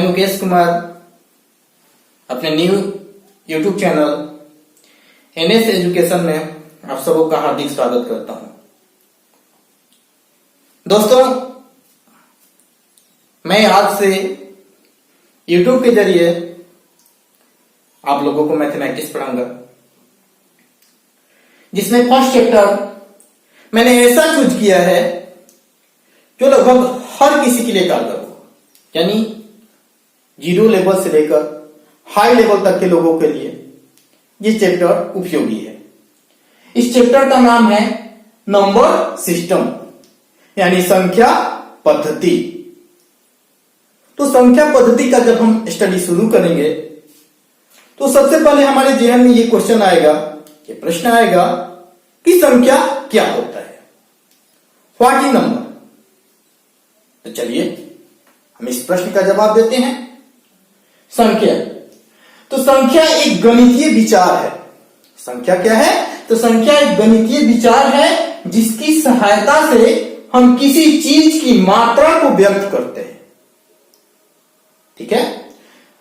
मुकेश कुमार अपने new YouTube channel NS education में आप सबों का हार्दिक स्वागत करता हूं। दोस्तों, मैं आज से यूट्यूब के जरिए आप लोगों को मैथमेटिक्स पढ़ाऊंगा, जिसमें फर्स्ट चैप्टर मैंने ऐसा चूज किया है जो लगभग हर किसी के लिए कारगर हो, यानी जीरो लेवल से लेकर हाई लेवल तक के लोगों के लिए ये चैप्टर उपयोगी है। इस चैप्टर का नाम है नंबर सिस्टम, यानी संख्या पद्धति। तो संख्या पद्धति का जब हम स्टडी शुरू करेंगे तो सबसे पहले हमारे जहन में ये क्वेश्चन आएगा, ये प्रश्न आएगा कि संख्या क्या होता है, व्हाट इज नंबर। तो चलिए हम इस प्रश्न का जवाब देते हैं। संख्या, तो संख्या एक गणितीय विचार है। संख्या क्या है? तो संख्या एक गणितीय विचार है जिसकी सहायता से हम किसी चीज की मात्रा को व्यक्त करते हैं। ठीक है,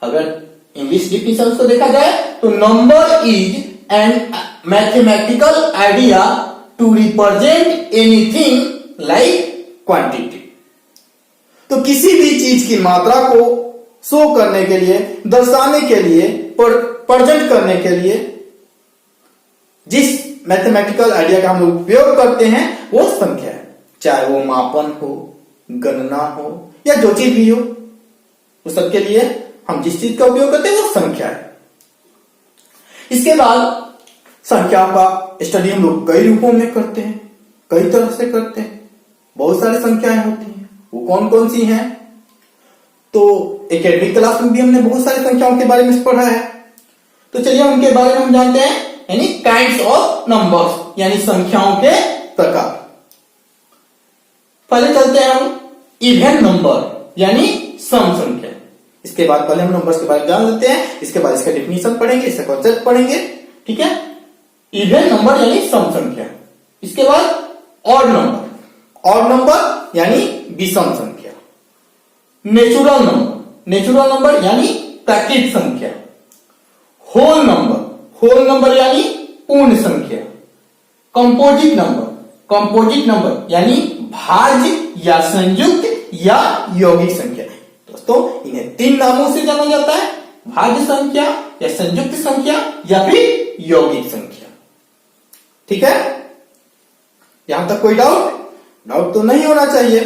अगर इंग्लिश डिफिनेशन को देखा जाए तो number is an mathematical idea to represent anything like quantity. तो किसी भी चीज की मात्रा को शो करने के लिए, दर्शाने के लिए, प्रेजेंट करने के लिए जिस मैथमेटिकल आइडिया का हम लोग उपयोग करते हैं वो संख्या है। चाहे वो मापन हो, गणना हो या जो चीज भी हो, उस सबके लिए हम जिस चीज का उपयोग करते हैं वो संख्या है। इसके बाद संख्या का स्टडी हम लोग कई रूपों में करते हैं, कई तरह से करते हैं। बहुत सारी संख्याएं होती हैं, वो कौन कौन सी हैं? तो एकेडमिक क्लास में भी हमने बहुत सारी संख्याओं के बारे में पढ़ा है। तो चलिए उनके बारे में हम जानते हैं, यानी काइंड्स ऑफ नंबर्स, यानी संख्याओं के प्रकार। पहले चलते हैं हम इवन नंबर, यानी सम संख्या। इसके बाद पहले हम नंबर्स के बारे में जान लेते हैं, इसके बाद इसका डेफिनेशन पढ़ेंगे, इसका कॉन्सेप्ट पढ़ेंगे। ठीक है, इवन नंबर यानी सम संख्या। इसके बाद ऑड नंबर, ऑड नंबर यानी विषम संख्या। नेचुरल नंबर, नेचुरल नंबर यानी प्राकृतिक संख्या। होल नंबर, होल नंबर यानी पूर्ण संख्या। कंपोजिट नंबर, कंपोजिट नंबर यानी भाज्य या संयुक्त या यौगिक संख्या। दोस्तों, इन्हें तीन नामों से जाना जाता है, भाज्य संख्या या संयुक्त संख्या या फिर यौगिक संख्या। ठीक है, यहां तक कोई डाउट? डाउट तो नहीं होना चाहिए।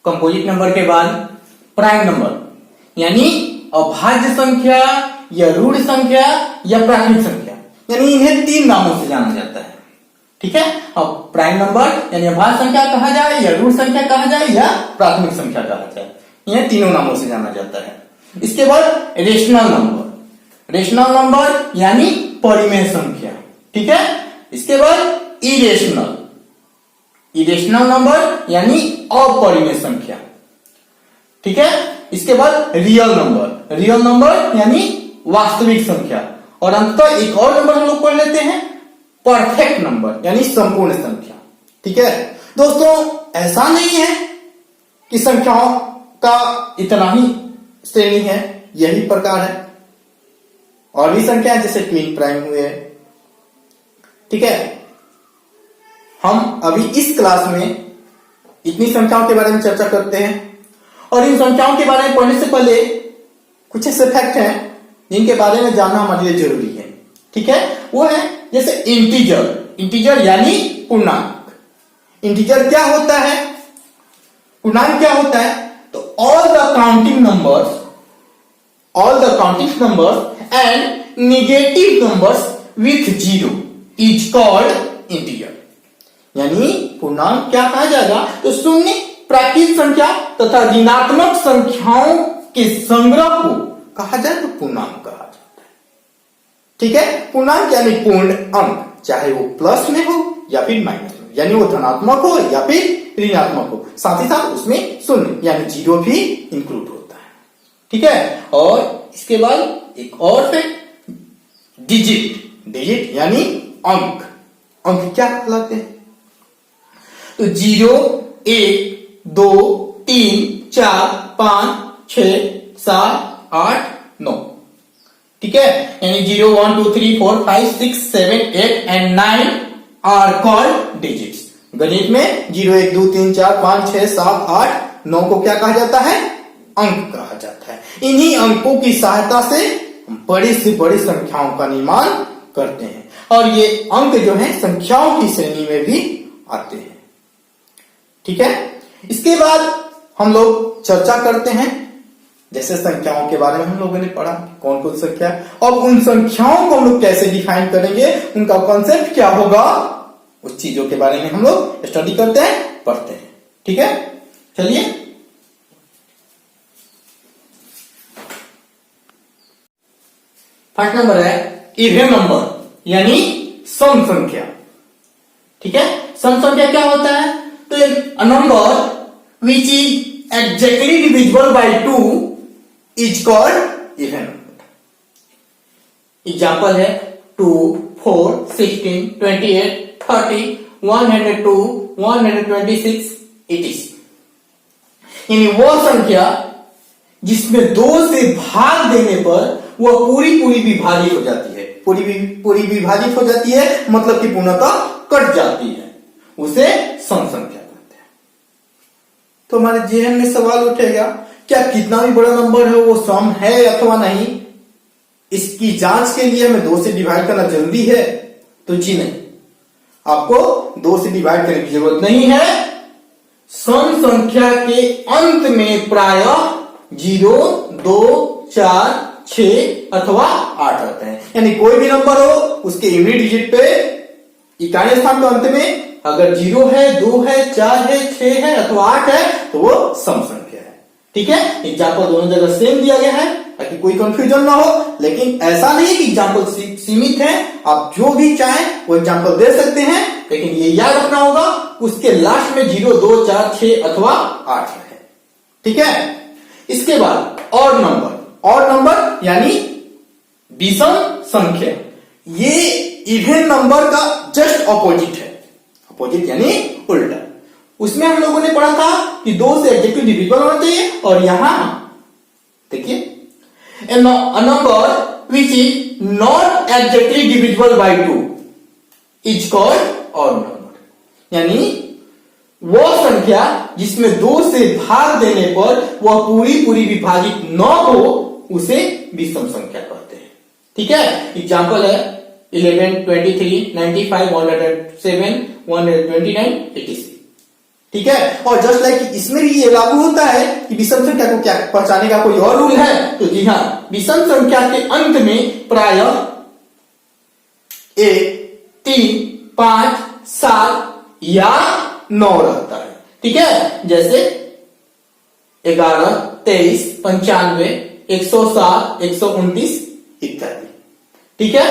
कंपोजिट नंबर के बाद प्राइम नंबर, यानी अभाज्य संख्या या ऋण संख्या या प्राकृतिक संख्या, यानी इन्हें तीन नामों से जाना जाता है। ठीक है, अब प्राइम नंबर यानी अभाज्य संख्या कहा जाए या ऋण संख्या कहा जाए या प्राथमिक संख्या कहा जाए, यह तीनों नामों से जाना जाता है। इसके बाद रेशनल नंबर, रेशनल नंबर यानी परिमेय संख्या। ठीक है, इसके बाद इरेशनल, इरेशनल नंबर यानी अपरिमेय संख्या। ठीक है, इसके बाद रियल नंबर, रियल नंबर यानी वास्तविक संख्या। और अंततः एक और नंबर हम लोग पढ़ लेते हैं, परफेक्ट नंबर यानी संपूर्ण संख्या। ठीक है दोस्तों, ऐसा नहीं है कि संख्याओं का इतना ही श्रेणी है, यही प्रकार है। और भी संख्या जैसे ट्विन प्राइम हुए। ठीक है, हम अभी इस क्लास में इतनी संख्याओं के बारे में चर्चा करते हैं, और इन संख्याओं के बारे में पढ़ने से पहले कुछ ऐसे फैक्ट हैं जिनके बारे में जानना हमारे लिए जरूरी है। ठीक है, वो है जैसे इंटीजर, इंटीजर यानी पूर्णांक। इंटीजर क्या होता है, पूर्णांक क्या होता है? तो all the counting numbers, all the counting numbers and negative numbers with zero is called integer. यानी पूर्णांक क्या कहा जाएगा? तो शून्य, प्राकृतिक संख्या तथा ऋणात्मक संख्याओं के संग्रह को कहा जाए तो पूर्णांक कहा जाता है। ठीक है, पूर्णांक यानी पूर्ण अंक, चाहे वो प्लस में हो या फिर माइनस में, यानी वो धनात्मक हो या फिर ऋणात्मक हो, साथ ही साथ उसमें शून्य यानी जीरो भी इंक्लूड होता है। ठीक है, और इसके बाद एक और है डिजिट, डिजिट यानी अंक। अंक क्या कहलाते हैं? तो 0, 1, 2, 3, 4, 5, 6, 7, 8, 9। ठीक है, यानी 0, 1, 2, 3, 4, 5, 6, 7, 8 एंड 9 आर कॉल्ड डिजिट्स। गणित में 0, 1, 2, 3, 4, 5, 6, 7, 8, 9 को क्या कहा जाता है? अंक कहा जाता है। इन्हीं अंकों की सहायता से हम बड़ी से बड़ी संख्याओं का निर्माण करते हैं और ये अंक जो है संख्याओं की श्रेणी में भी आते हैं। ठीक है, इसके बाद हम लोग चर्चा करते हैं, जैसे संख्याओं के बारे में हम लोगों ने पढ़ा कौन कौन संख्या, अब उन संख्याओं को हम लोग कैसे डिफाइन करेंगे, उनका कॉन्सेप्ट क्या होगा, उस चीजों के बारे में हम लोग स्टडी करते हैं, पढ़ते हैं। ठीक है, चलिए फर्स्ट नंबर है इवन नंबर यानी सम संख्या। ठीक है, सम संख्या क्या होता है? तो a number which is exactly divisible by 2 is called even number. Example है 2, 4, 16, 28, 30, 102, 126, 80। यानी वो संख्या जिसमें 2 से भाग देने पर वह पूरी विभाजित हो जाती है, पूरी विभाजित हो जाती है, मतलब कि पूर्णतः कट जाती है, उसे सम संख्या कहते हैं। तो हमारे जेहन में सवाल उठेगा, क्या कितना भी बड़ा नंबर है वो सम है अथवा नहीं? इसकी जांच के लिए हमें 2 से डिवाइड करना जरूरी है? तो जी नहीं, आपको 2 से डिवाइड करने की जरूरत नहीं है। सम संख्या के अंत में प्राय 0, 2, 4, 6 अथवा 8 रहते हैं। यानी कोई भी नंबर हो उसके यूनिट डिजिट पे इकाई स्थान के अंत में अगर 0 है, 2 है, 4 है, 6 है अथवा 8 है तो वो सम संख्या है। ठीक है, एग्जाम्पल दोनों जगह सेम दिया गया है ताकि कोई कंफ्यूजन ना हो, लेकिन ऐसा नहीं है कि एग्जाम्पल सीमित है, आप जो भी चाहें वो एग्जाम्पल दे सकते हैं, लेकिन ये याद रखना होगा उसके लास्ट में 0, 2, 4, 6 अथवा 8 है। ठीक है, इसके बाद और नंबर यानी विषम संख्या, ये इवन नंबर का जस्ट ऑपोजिट है, ऑपोजिट यानी उल्टा। उसमें हम लोगों ने पढ़ा था कि 2 से एग्जैक्टली डिविजिबल होना चाहिए, और यहां देखिए a number which is not exactly divisible by 2 is called odd number। यानी वो संख्या जिसमें 2 से भाग देने पर वह पूरी विभाजित न हो उसे विषम संख्या कहते हैं। ठीक है, एग्जाम्पल है 11, 23, 95, 107, 129, 86। ठीक है, और जस्ट लाइक इसमें भी ये लागू होता है कि विषम संख्या को क्या पहचानने का कोई और रूल है? तो जी हाँ, विषम संख्या के अंत में प्राय 1, 3, 5, 7 या 9 रहता है। ठीक है, जैसे 11, 23, 95, 107, 129 इत्यादि। ठीक है,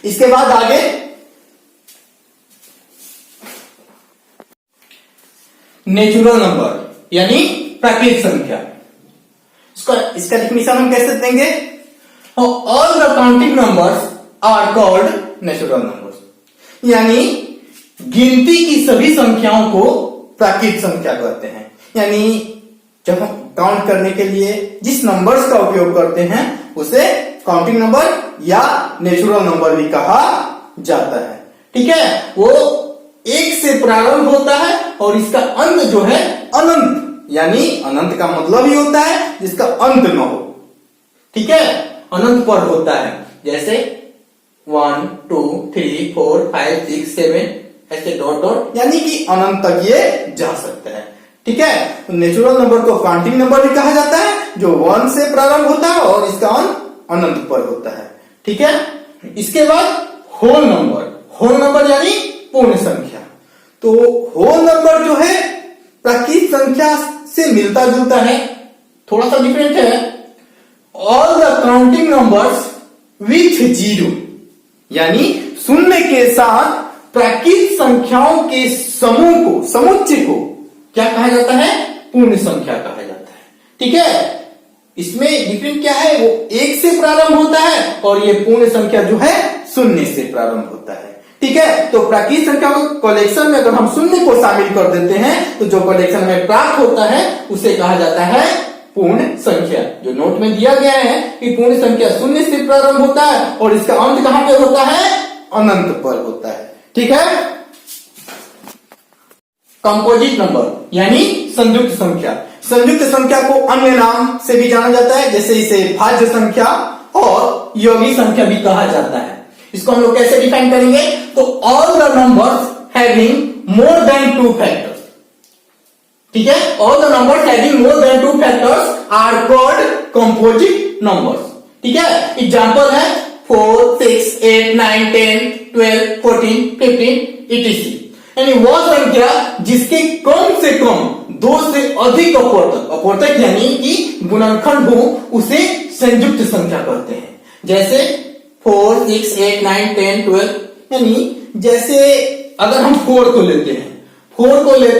इसके बाद आगे नेचुरल नंबर यानी प्राकृतिक संख्या। इसका डिफिनेशन हम कैसे देंगे? All the counting numbers are called natural numbers. यानी गिनती की सभी संख्याओं को प्राकृतिक संख्या कहते हैं। यानी जब हम काउंट करने के लिए जिस नंबर्स का उपयोग करते हैं उसे काउंटिंग नंबर या नेचुरल नंबर भी कहा जाता है। ठीक है, वो 1 से प्रारंभ होता है और इसका अंत जो है अनंत, यानी अनंत का मतलब ही होता है जिसका अंत न हो। ठीक है, अनंत पर होता है, जैसे 1, 2, 3, 4, 5, 6, 7 ऐसे डॉट डॉट, यानी कि अनंत तक ये जा सकता है। ठीक है, तो नेचुरल नंबर को काउंटिंग नंबर भी कहा जाता है जो 1 से प्रारंभ होता है और इसका अंत अनंत पर होता है। ठीक है, इसके बाद होल नंबर यानी पूर्ण संख्या। तो होल नंबर जो है प्राकृतिक संख्या से मिलता जुलता है, थोड़ा सा डिफरेंट है। All the counting numbers with 0 यानी शून्य के साथ प्राकृतिक संख्याओं के समूह को, समुच्चय को क्या कहा जाता है? पूर्ण संख्या कहा जाता है। ठीक है, इसमें डिफरेंट क्या है? वो 1 से प्रारंभ होता है और ये पूर्ण संख्या जो है 0 से प्रारंभ होता है। ठीक ठीक है। तो प्राकृत संख्या को कलेक्शन में अगर हम शून्य को शामिल कर देते हैं तो जो कलेक्शन में प्राप्त होता है उसे कहा जाता है पूर्ण संख्या। जो नोट में दिया गया है कि पूर्ण संख्या शून्य से प्रारंभ होता है और इसका अंत कहां पे होता है, अनंत पर होता है, ठीक है। कंपोजिट नंबर यानी संयुक्त संख्या। संयुक्त संख्या को अन्य नाम से भी जाना जाता है, जैसे इसे भाज्य संख्या और यौगिक संख्या भी कहा जाता है। इसको हम लोग कैसे डिफाइन करेंगे, तो all the numbers having more than 2 factors, ठीक है। All the numbers having more than 2 factors are called composite numbers, ठीक है। एग्जांपल है 4, 6, 8, 9, 10, 12, 14, 15 etc। यानी वह संख्या जिसके कम से कम 2 से अधिक अपोर्तक यानी कि गुणनखंड हो उसे संयुक्त संख्या कहते हैं। जैसे 4, 6, 8, 9, 10, 12, यानी जैसे अगर हम 4 को लेते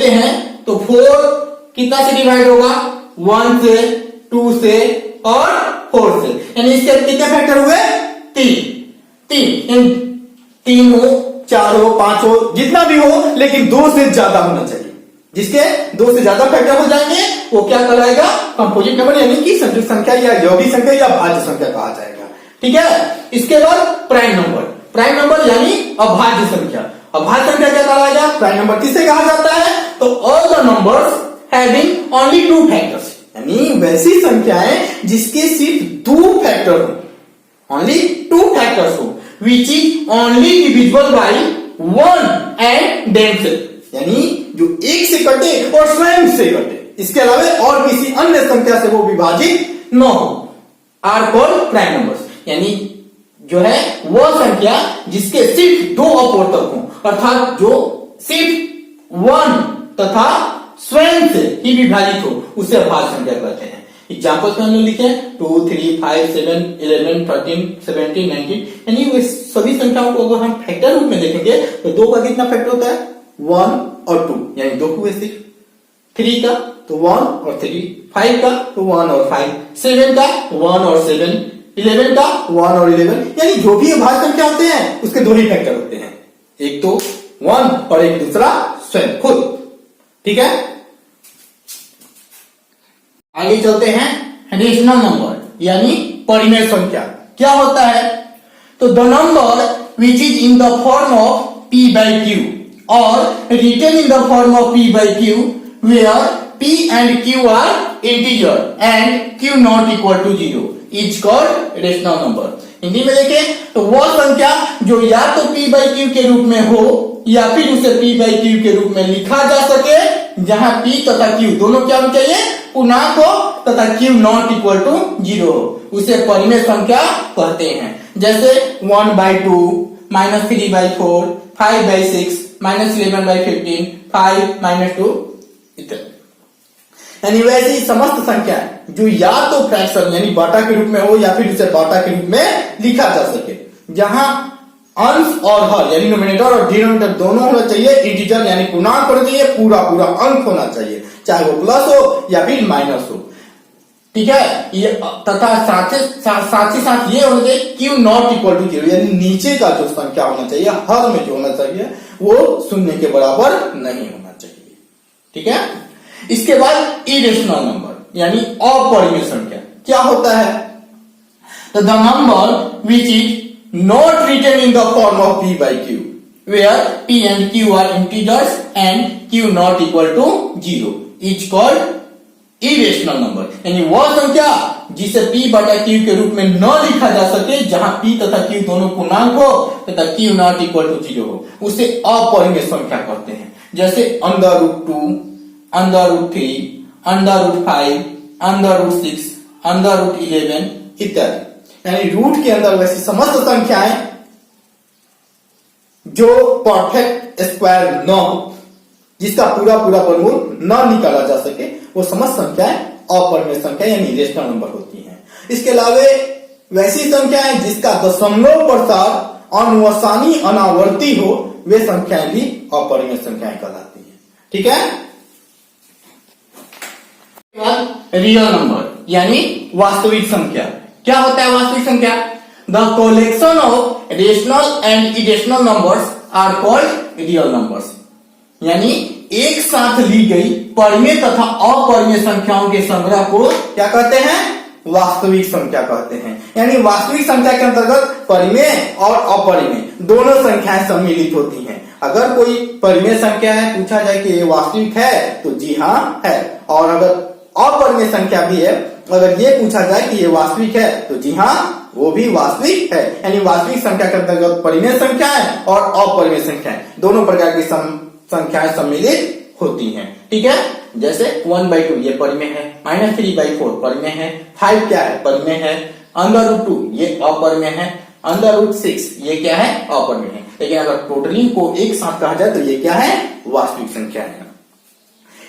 हैं तो 4 कितना से डिवाइड होगा, 1 से, 2 से और 4 से, यानी इसके कितने फैक्टर हुए, 3 3 हो, 4 हो, 5 हो, जितना भी हो, लेकिन 2 से ज्यादा होना चाहिए। जिसके 2 से ज्यादा फैक्टर हो जाएंगे वो क्या कहलाएगा, कंपोजिट नंबर यानी कि संयुक्त संख्या या यौगिक संख्या या भाज्य संख्या कहा जाएगा, ठीक है। इसके बाद प्राइम नंबर यानी अभाज्य संख्या। अभाज्य संख्या क्या कहलाएगा, प्राइम नंबर किसे कहा जाता है, तो all the numbers having only 2 factors, यानी वैसी संख्याएं जिसके सिर्फ 2 फैक्टर हो, ओनली 2 फैक्टर्स हो, which is only divisible by 1 and themselves, यानी जो एक से कटे और स्वयं से कटे, इसके अलावा और किसी अन्य संख्या से वो विभाजित न हो, आर कॉल्ड प्राइम नंबर्स। यानी जो है वह संख्या जिसके सिर्फ 2 अपोर्तक हो, अर्थात जो सिर्फ 1 तथा स्वयं से ही विभाजित हो, उसे अभाज्य संख्या कहते हैं। एग्जाम्पल्स में हम लोग लिखे 2, 3, 5, 7, 11, 13, 17, 19, यानी वे सभी संख्याओं को अगर हम फैक्टर रूप में देखेंगे तो 2 का कितना फैक्टर होता है, 1 और 2, यानी 2 हुए सिर्फ, 3 का तो 1 और 3, 5 का तो 1 और 5, 7 का 1 और 7, 11 का 1 और 11, यानी जो भी अभाज्य संख्या होते हैं उसके 2 ही फैक्टर होते हैं, एक तो 1 और एक दूसरा स्वयं खुद, ठीक है। आगे चलते हैं रेशनल नंबर यानी परिमेय संख्या। क्या होता है, तो the number which is in the form of p by q और written in the form of p by q where p and q are integer and q not equal to 0 is called rational number. Hindi में देखें तो वह संख्या जो या तो p by q के रूप में हो या फिर उसे p by q के रूप में लिखा जा सके, जहां p तथा q दोनों क्या होना चाहिए, पूर्णांक हो तथा q नॉट इक्वल टू 0 हो, उसे परिमेय संख्या कहते हैं। जैसे 1/2, -3/4, 5/6, -11/15, 5 -2 इत्यादि। यानी वैसी समस्त संख्या जो या तो फ्रैक्शन यानी बाटा के रूप में हो या फिर उसे बाटा के रूप में लिखा जा सके, जहां अंश और हर यानी नोमिनेटर और डिनोमिनेटर दोनों होना चाहिए, इंटीजर यानी पूर्णांक होना चाहिए, पूरा अंक होना चाहिए, चाहे वो प्लस हो या फिर माइनस हो, ठीक है। ये तथा साथ ही साथ ये होना चाहिए q नॉट इक्वल टू 0, यानी नीचे का जो संख्या होना चाहिए, हर में जो होना चाहिए वो 0 के बराबर नहीं होना चाहिए, ठीक है। इसके बाद इरेशनल नंबर यानी अपरिमेय संख्या। क्या होता है, तो the number which is not written in the form of p by q where p and q are integers and q not equal to 0 is called irrational number। यानी वह संख्या जिसे p बटा q के रूप में न लिखा जा सके, जहां p तथा q दोनों पूर्णांक हो तथा q not equal to 0 हो, उसे अपरिमेय संख्या कहते हैं। जैसे √2, √3, √5, √6, √11 इत्यादि। यानी रूट के अंदर वैसी समस्त संख्याएं जो परफेक्ट स्क्वायर न हो, जिसका पूरा वर्गमूल न निकाला जा सके, वो समस्त संख्याएं अपरिमेय संख्या यानी इरेशनल नंबर होती हैं। इसके अलावा वैसी संख्याएं जिसका दशमलव प्रसार अनुवसानी अनावर्ती हो, वे संख्याएं भी अपरिमेय संख्याएं कहलाती हैं, ठीक है। रियल नंबर यानी वास्तविक संख्या। क्या होता है वास्तविक संख्या, the collection of rational and irrational numbers are called real numbers. यानी एक साथ ली गई परिमेय तथा अपरिमेय संख्याओं के संग्रह को क्या कहते हैं? वास्तविक संख्या कहते हैं। यानी वास्तविक संख्या के अंतर्गत परिमेय और अपरिमेय दोनों संख्याएं सम्मिलित होती हैं। अगर कोई परिमेय संख्या है, पूछा जाए कि ये वास्तविक है, तो जी हाँ है। और अगर अपरिमेय संख्या भी है, अगर ये पूछा जाए कि ये वास्तविक है, तो जी हाँ वो भी वास्तविक है। यानी वास्तविक संख्या के अंतर्गत परिमेय संख्याएं और अपरिमेय संख्याएं दोनों प्रकार की संख्याएं सम्मिलित होती हैं। ठीक है, जैसे 1/2 ये परिमेय है, -3/4 परिमेय है, 5 क्या है? परिमेय है, √2 ये अपरिमेय है, √6 ये क्या है? अपरिमेय है। लेकिन अगर टोटलिंग को एक साथ कहा जाए तो ये क्या है? वास्तविक संख्या है।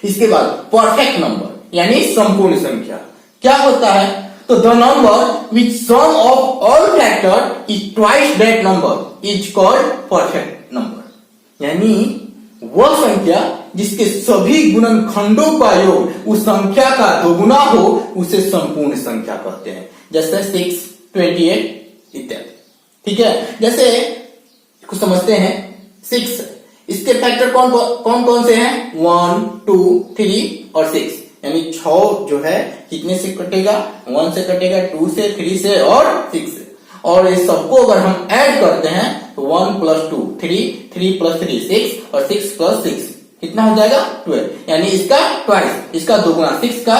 इसके बाद परफेक्ट नंबर यानी संपूर्ण संख्या क्या होता है? तो the number which sum of all factor is twice that number is called perfect number. यानी वह संख्या जिसके सभी गुणनखंडों का योग उस संख्या का दोगुना हो उसे संपूर्ण संख्या कहते हैं। जैसे 6, 28 इत्यादि। ठीक है, जैसे कुछ समझते हैं 6, इसके फैक्टर कौन कौन से हैं? 1, 2, 3 और 6। यानी 6 जो है कितने से कटेगा? 1 से कटेगा, 2 से, 3 से और 6 से। और ये सबको अगर हम ऐड करते हैं तो 1 + 2 3, 3 + 3 6 और 6 + 6 कितना हो जाएगा? 12। यानी इसका ट्वाइस, इसका दोगुना, 6 का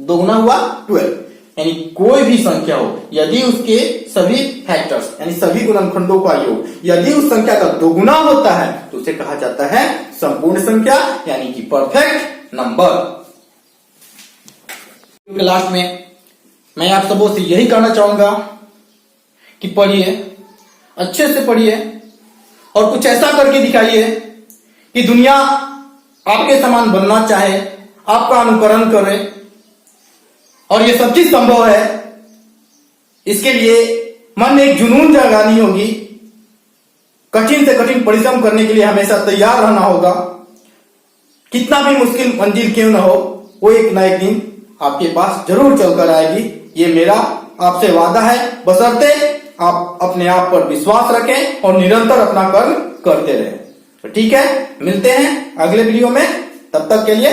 दोगुना हुआ 12। यानी कोई भी संख्या हो, यदि उसके सभी फैक्टर्स यानी सभी गुणनखंडों का योग यदि उस संख्या का दोगुना होता है तो उसे कहा जाता है संपूर्ण संख्या यानी कि परफेक्ट नंबर। लास्ट में मैं आप सबों से यही कहना चाहूंगा कि पढ़िए, अच्छे से पढ़िए और कुछ ऐसा करके दिखाइए कि दुनिया आपके समान बनना चाहे, आपका अनुकरण करे। और ये सब चीज संभव है। इसके लिए मन में एक जुनून जगानी होगी, कठिन से कठिन परिश्रम करने के लिए हमेशा तैयार रहना होगा। कितना भी मुश्किल मंजिल क्यों ना हो, वो एक ना एक दिन आपके पास जरूर चलकर आएगी। ये मेरा आपसे वादा है, बशर्ते आप अपने आप पर विश्वास रखें और निरंतर अपना कर्म करते रहें। तो ठीक है, मिलते हैं अगले वीडियो में। तब तक के लिए